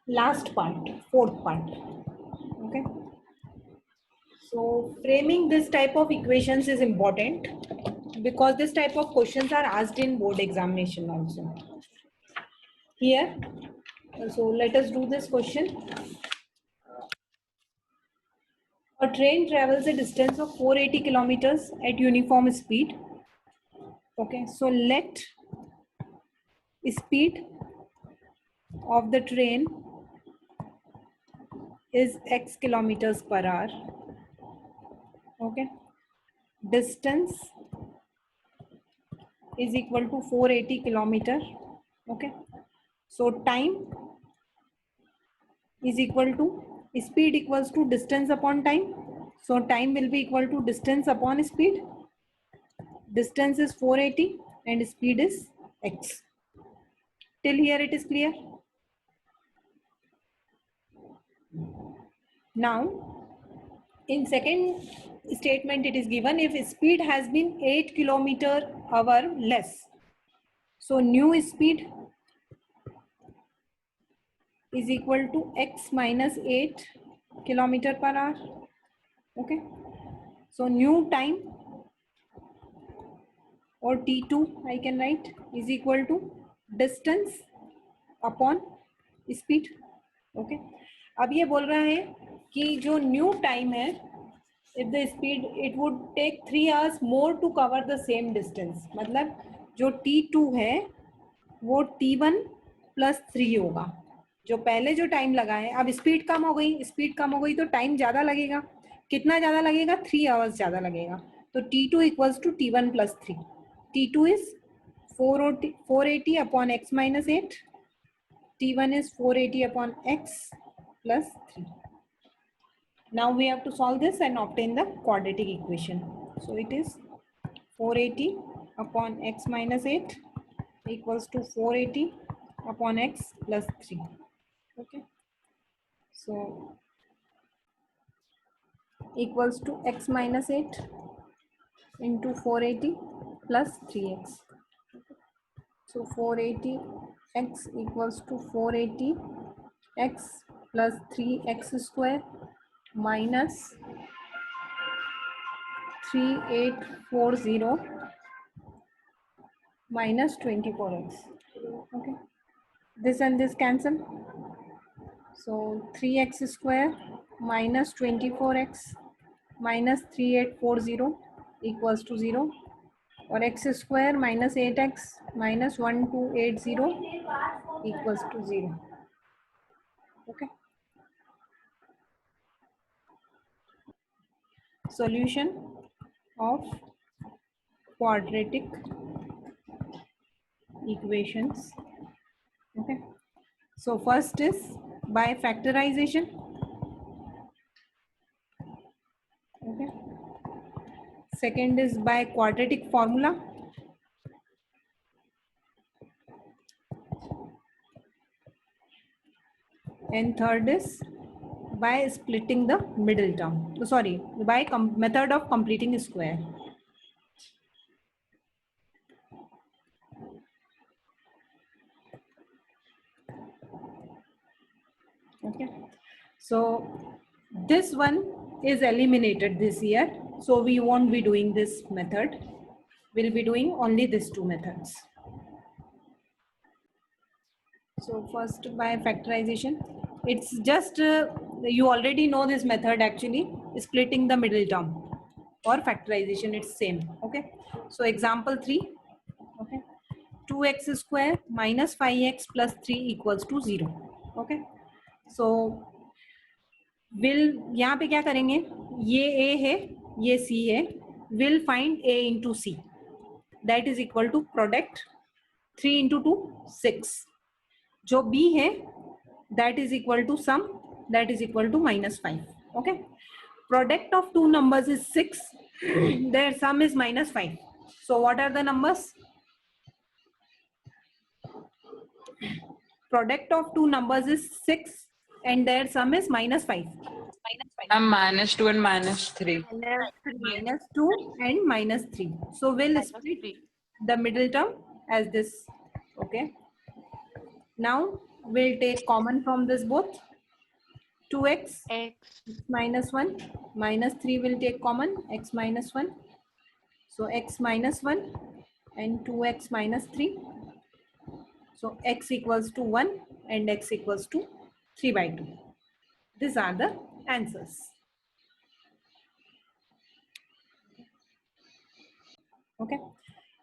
last part, fourth part. Okay. So framing this type of equations is important because this type of questions are asked in board examination also. Here, so let us do this question. A train travels a distance of 480 kilometers at uniform speed. Okay, so let speed of the train is x kilometers per hour. Okay, distance is equal to 480 kilometer. Okay, so time is equal to speed equals to distance upon time. So time will be equal to distance upon speed. Distance is 480 and speed is x. Till here it is clear. Now in second statement it is given if speed has been 8 kilometer hour less. So new speed is equal to x minus 8 kilometer per hour. Okay. So new time or T2 I can write is equal to distance upon speed. Okay. अब ये बोल रहा है कि जो new time है if the speed it would take 3 hours more to cover the same distance. मतलब जो T2 है वो T1 plus 3 होगा. जो पहले जो टाइम लगा है अब स्पीड कम हो गई तो टाइम ज़्यादा लगेगा. कितना ज़्यादा लगेगा? 3 आवर्स ज़्यादा लगेगा. तो T2 equals to T1 plus 3. T2 is 480 upon x minus 8. T1 is 480 upon x plus 3. Now we have to solve this and obtain the quadratic equation. So it is 480 upon x minus 8 equals to 480 upon x plus 3. Okay. So equals to x minus 8 into 480 plus 3x. So 480 x equals to 480 x plus 3x square minus 3840 minus 24x. Okay, this and this cancel. So 3x square minus 24x minus 3840 equals to 0. और x square minus 8x minus 1280 equals to 0. Okay. Solution of quadratic equations. Okay. So first is by factorization. Okay. Second is by quadratic formula. And third is by splitting the middle term. Sorry, by method of completing square. Okay. So this one is eliminated this year. So we won't be doing this method. We'll be doing only these two methods. So first by factorization, it's just you already know this method actually, splitting the middle term or factorization, it's same. Okay. So example 3. Okay. 2x square minus 5x plus 3 equals to 0. Okay. So will यहाँ पे क्या करेंगे? ये a है, ये c है. Will find a into c. That is equal to product 3 into 2 6. जो b है that is equal to sum, that is equal to minus 5. Okay. Product of two numbers is 6. Their sum is minus 5. So what are the numbers? Product of two numbers is 6 and their sum is minus 5. Minus 2 and minus 3. Minus 2 and minus 3. So we'll split the middle term as this. Okay. Now will take common from this both. 2x X. minus 1 minus 3 will take common, x minus 1. So x minus 1 and 2x minus 3. So x equals to 1 and x equals to 3 by 2. These are the answers. Okay.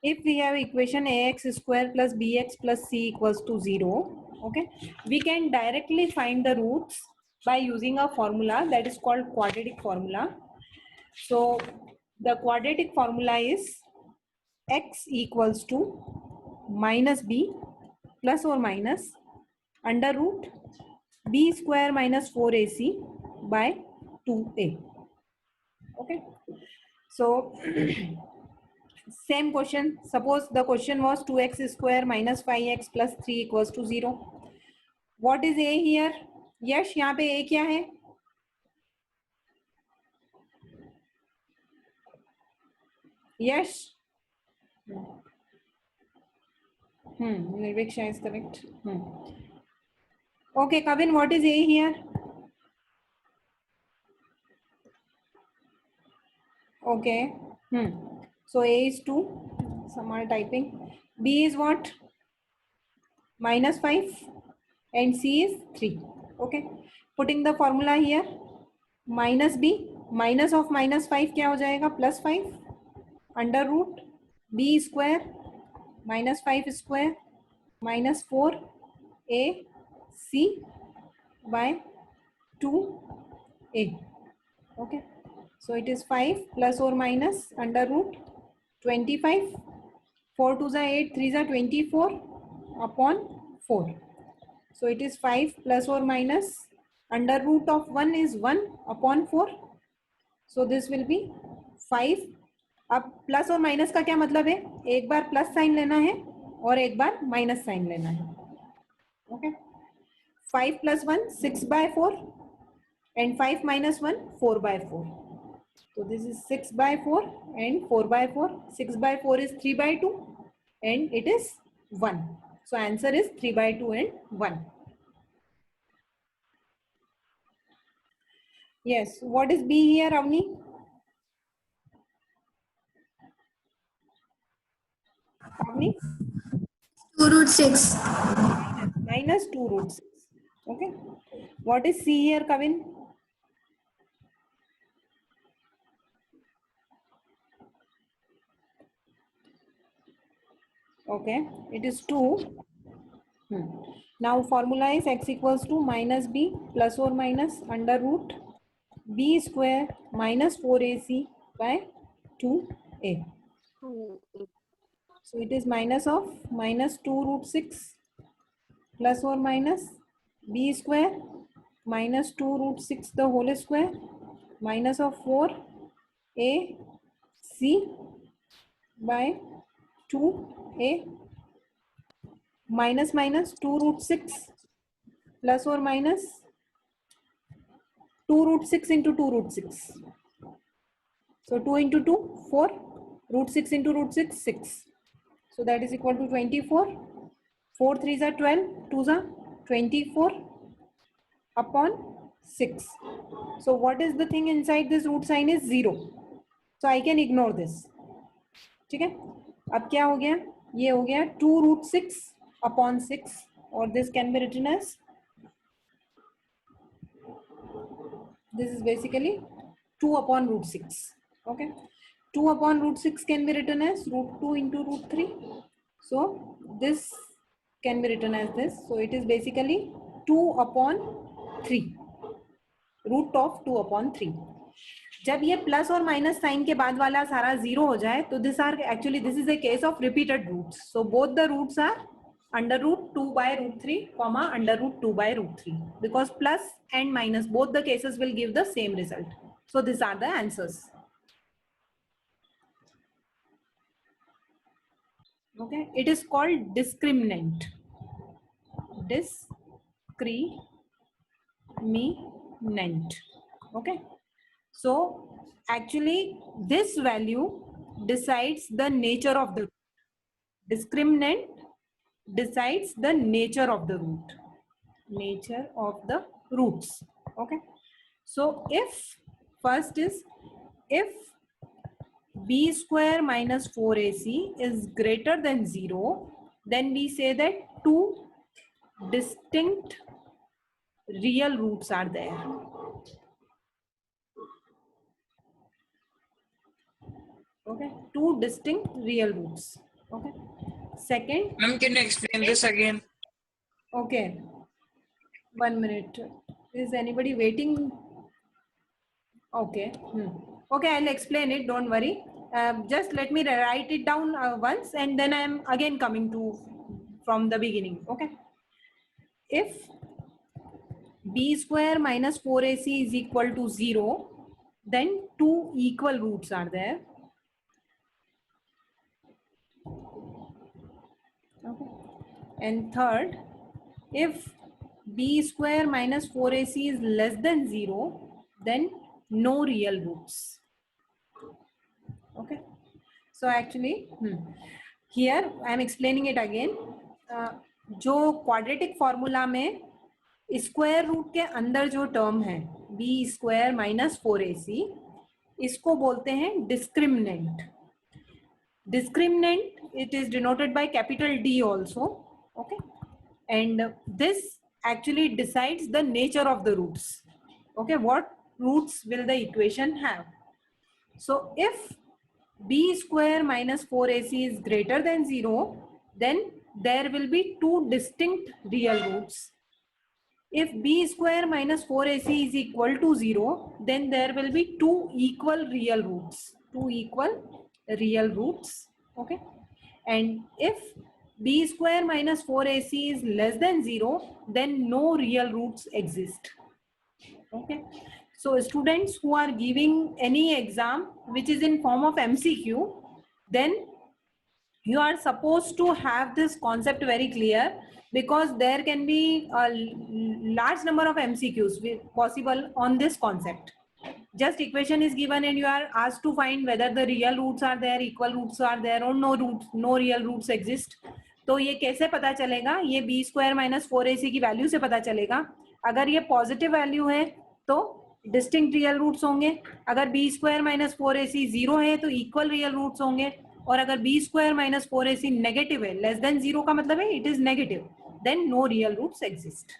If we have equation ax square plus bx plus c equals to 0, okay, we can directly find the roots by using a formula that is called quadratic formula. So the quadratic formula is x equals to minus b plus or minus under root b square minus 4ac by 2a. Okay. So same question. Suppose the question was 2x square minus 5x plus 3 equals to 0. What is a here? Yes, यहाँ पे a क्या है? Yes. Nirviksha is correct. Okay, Kavin, what is a here? Okay. So a is 2. Some are typing. B is what? Minus 5 and C is 3. Okay. Putting the formula here. Minus B. Minus of minus 5 क्या हो जाएगा? Plus 5. Under root B square minus 5 square minus 4 A C by 2A. Okay. So it is 5 plus or minus under root 25. 4 2s are 8, 3s are 24 upon 4. So it is 5 plus or minus under root of 1 is 1 upon 4. So this will be 5. अब plus और minus का क्या मतलब है? एक बार plus sign लेना है और एक बार माइनस साइन लेना है. Okay. 5 plus 1 6 by 4 and 5 minus 1 4 by 4. So this is 6 by 4 and 4 by 4. 6 by 4 is 3 by 2 and it is 1. So answer is 3 by 2 and 1. Yes. What is B here, Avni? Avni? 2 root 6. Minus 2 root 6. Okay. What is C here, Kavin? Okay. It is 2. Now formula is x equals to minus b plus or minus under root b square minus 4ac by 2a. So it is minus of minus 2 root 6 plus or minus b square minus 2 root 6 the whole square minus of 4a c by 2a minus minus 2 root 6 plus or minus 2 root 6 into 2 root 6. So 2 into 2, 4. Root 6 into root 6, 6. So that is equal to 24. 4 3s are 12. 2s are 24 upon 6. So what is the thing inside this root sign is 0. So I can ignore this. ठीक है. अब क्या हो गया? ये हो गया 2 root 6 upon 6 or this can be written as, this is basically 2 upon root 6. Okay. 2 upon root 6 can be written as root 2 into root 3. So this can be written as this. So it is basically 2 upon 3. Root of 2 upon 3. जब ये plus और minus sign के बाद वाला सारा zero हो जाए तो this are actually this is a case of repeated roots. So both the roots are under root 2 by root 3 comma under root 2 by root 3 because plus and minus both the cases will give the same result. So these are the answers. Okay, it is called discriminant. Discriminant. Okay, so actually this value decides the nature of the root. Discriminant decides the nature of the root. nature of the roots. Okay, so if first is, if b square minus 4ac is greater than 0, then we say that two distinct real roots are there. Okay, two distinct real roots. Okay, second, Ma'am, can you explain this again? okay, 1 minute, is anybody waiting? Okay. Okay, I'll explain it, don't worry. Just let me write it down once, and then I'm again coming to from the beginning. Okay, if b square minus 4ac is equal to 0, then two equal roots are there. Okay, and third, if b square minus 4ac is less than 0, then no real roots. Okay, so actually here I am explaining it again. जो quadratic formula में square root के अंदर जो term है b square minus 4ac, इसको बोलते हैं discriminant. Discriminant, it is denoted by capital D also. Okay, and this actually decides the nature of the roots. Okay, what roots will the equation have? So if b square minus 4ac is greater than 0, then there will be two distinct real roots. If b square minus 4ac is equal to 0, then there will be two equal real roots. Two equal real roots. Okay, and if b square minus 4ac is less than 0, then no real roots exist. Okay, so students who are giving any exam which is in form of MCQ, then you are supposed to have this concept very clear, because there can be a large number of MCQs possible on this concept. Just equation is given and you are asked to find whether the real roots are there, equal roots are there, or no real roots exist. तो ये कैसे पता चलेगा? ये b square minus 4ac की value से पता चलेगा. अगर ये पॉजिटिव वैल्यू है तो डिस्टिंक्ट रियल रूट्स होंगे. अगर b स्क्वायर माइनस 4ac 0 है तो इक्वल रियल रूट्स होंगे. और अगर b square minus 4ac negative है, लेस देन 0 का मतलब है it is negative, then no real roots exist.